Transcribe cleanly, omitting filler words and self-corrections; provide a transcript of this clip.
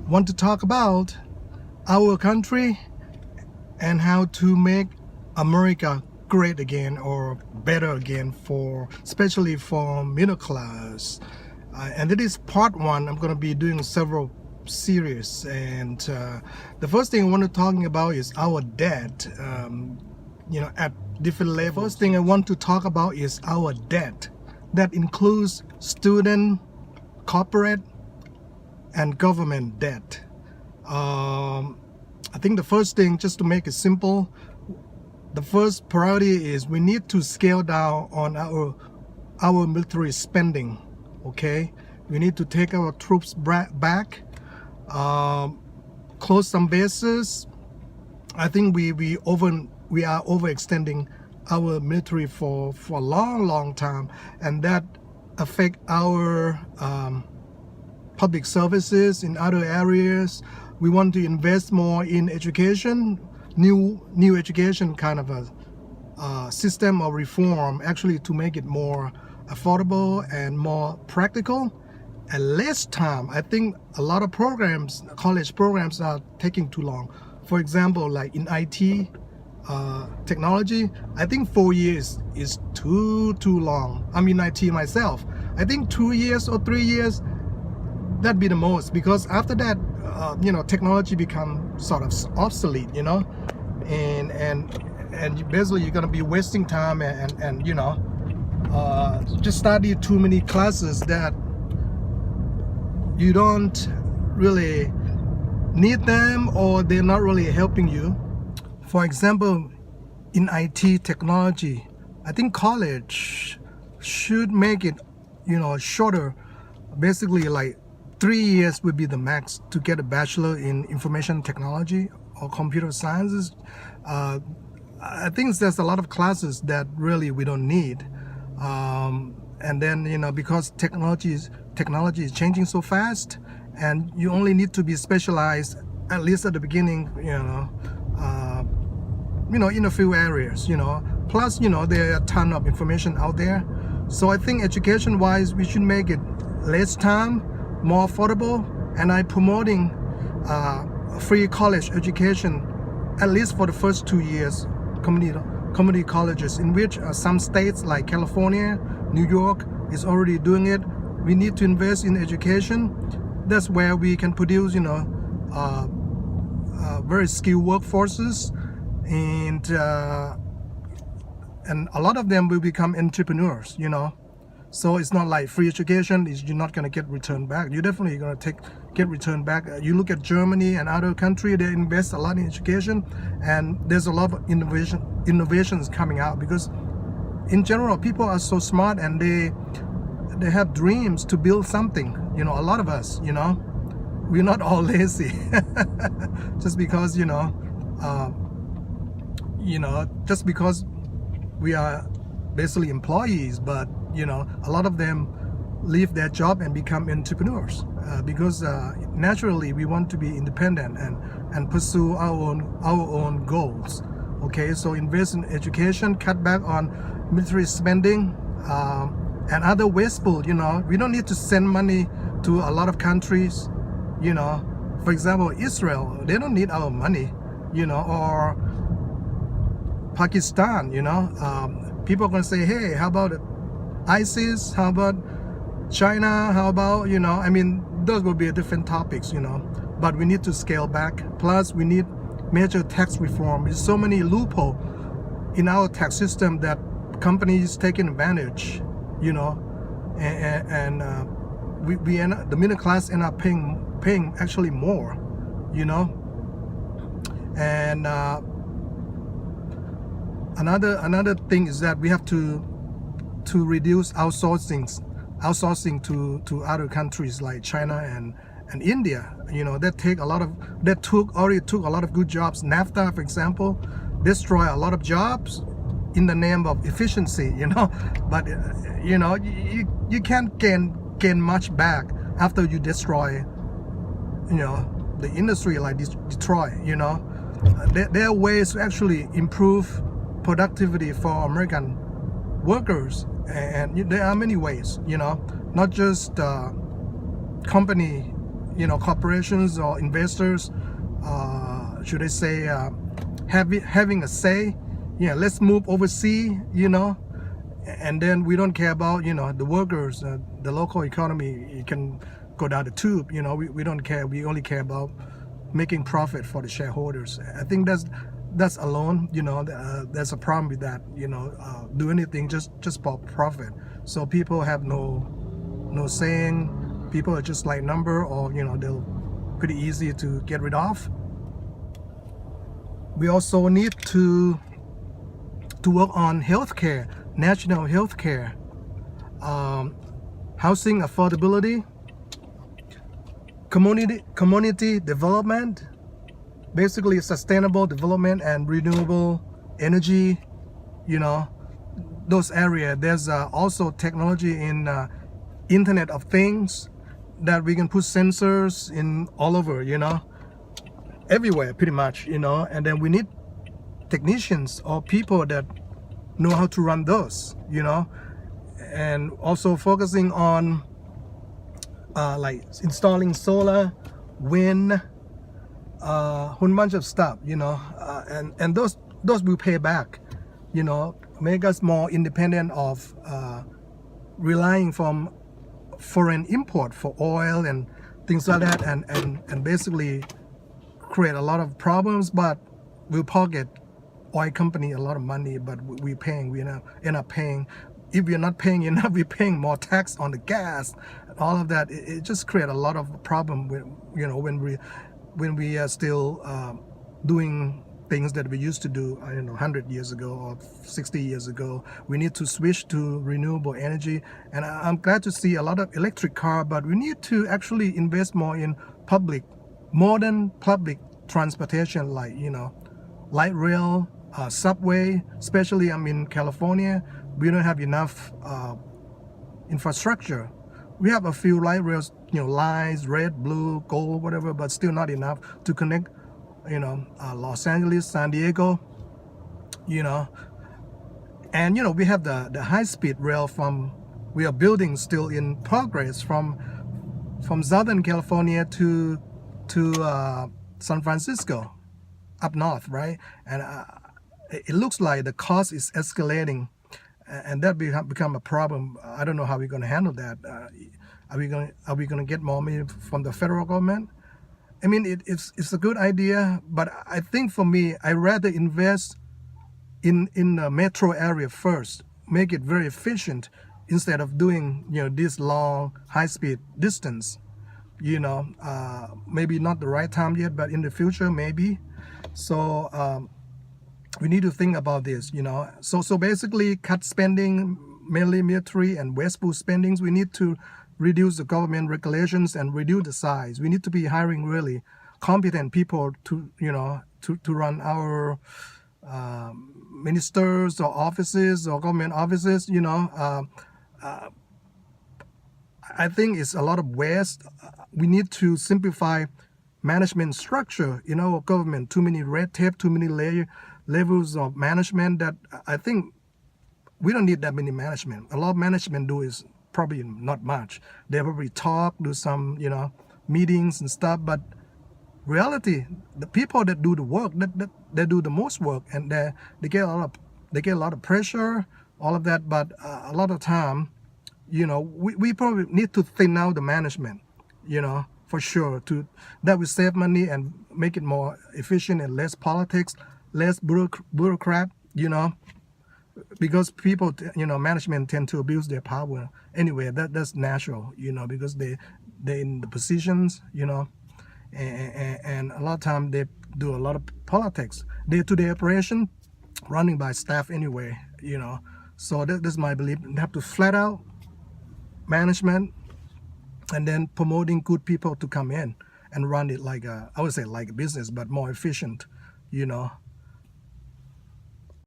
want to talk about our country and how to make America great again or better again for especially for middle class. And it is part one. I'm going to be doing several series, and the first thing I want to talking about is our debt. At different levels. First thing I want to talk about is our debt. That includes student, corporate, and government debt. I think the first thing, just to make it simple, the first priority is we need to scale down on our military spending. Okay, we need to take our troops back, close some bases. I think we are overextending our military for a long time, and that affect our public services in other areas. We want to invest more in education, new education kind of a system or reform, actually, to make it more affordable and more practical and less time. I think a lot of programs, college programs, are taking too long. For example, like in IT, technology, I think 4 years is too long. I'm in IT myself. I think 2 years or 3 years, that'd be the most, because after that, technology become sort of obsolete, and basically you're gonna be wasting time and just study too many classes that you don't really need them, or they're not really helping you. For example, in IT technology, I think college should make it, shorter. Basically, like 3 years would be the max to get a bachelor in information technology or computer sciences. I think there's a lot of classes that really we don't need. And then, because technology is changing so fast, and you only need to be specialized, at least at the beginning, in a few areas, plus, there are a ton of information out there. So I think education wise, we should make it less time, more affordable, and I'm promoting free college education, at least for the first 2 years, community colleges, in which some states like California, New York is already doing it. We need to invest in education. That's where we can produce, very skilled workforces, and a lot of them will become entrepreneurs, So it's not like free education is you're not going to get returned back. You're definitely going to get returned back. You look at Germany and other countries, they invest a lot in education, and there's a lot of innovations coming out, because in general people are so smart, and they have dreams to build something. A lot of us, we're not all lazy just because just because we are basically employees, but a lot of them leave their job and become entrepreneurs because naturally we want to be independent and pursue our own goals. Okay, so invest in education, cut back on military spending, and other wasteful. We don't need to send money to a lot of countries. For example, Israel, they don't need our money, or Pakistan, people are going to say, hey, how about ISIS? How about China? How about, those will be different topics, but we need to scale back. Plus, we need major tax reform. There's so many loopholes in our tax system that companies taking advantage, and the middle class end up paying actually more, and another thing is that we have to reduce outsourcing to other countries like China and India. Already took a lot of good jobs. NAFTA, for example, destroy a lot of jobs in the name of efficiency, but you can't gain much back after you destroy the industry like Detroit. There are ways to actually improve productivity for American workers, and there are many ways, not just company corporations or investors, should I say, having a say. Yeah, let's move overseas, and then we don't care about the workers, the local economy. It can go down the tube. We don't care. We only care about making profit for the shareholders. I think that's alone. There's a problem with that. Do anything just for profit. So people have no saying. People are just like number, or they're pretty easy to get rid of. We also need to work on healthcare, national healthcare, housing affordability, community development, basically sustainable development and renewable energy. Those areas. There's also technology in Internet of Things, that we can put sensors in all over, everywhere pretty much, and then we need technicians or people that know how to run those, and also focusing on like installing solar, wind, whole bunch of stuff, and those will pay back, make us more independent of relying from foreign import for oil and things like that, and basically create a lot of problems, but we'll pocket oil company a lot of money, but we end up paying. If we're not paying enough, we're paying more tax on the gas, and all of that. It just create a lot of problem when we are still doing things that we used to do 100 years ago or 60 years ago. We need to switch to renewable energy, and I'm glad to see a lot of electric car, but we need to actually invest more in modern public transportation, like light rail, subway. Especially I'm in California, we don't have enough infrastructure. We have a few light rails, lines, red, blue, gold, whatever, but still not enough to connect Los Angeles, San Diego, and we have the high-speed rail we are building, still in progress, from Southern California to San Francisco, up north, right? And it looks like the cost is escalating, and that become a problem. I don't know how we're going to handle that. Are we going to get more money from the federal government? I mean, it's a good idea, but I think for me, I rather invest in the metro area first, make it very efficient, instead of doing this long high-speed distance. Maybe not the right time yet, but in the future maybe. So we need to think about this. So basically, cut spending, mainly military and wasteful spendings. We need to reduce the government regulations and reduce the size. We need to be hiring really competent people to run our ministers or offices or government offices. I think it's a lot of waste. We need to simplify management structure in our government. Too many red tape, too many levels of management, that I think we don't need that many management. A lot of management do is probably not much. They probably talk, do some meetings and stuff, but reality, the people that do the work, they do the most work, and they get a lot of pressure, all of that. But a lot of time, we probably need to thin out the management, for sure. That will save money and make it more efficient, and less politics, less bureaucrat, because people, management tend to abuse their power anyway. That's natural, because they're in the positions, and a lot of time they do a lot of politics. Day-to-day operation running by staff anyway, So that's my belief. They have to flat out management, and then promoting good people to come in and run it like I would say like a business, but more efficient,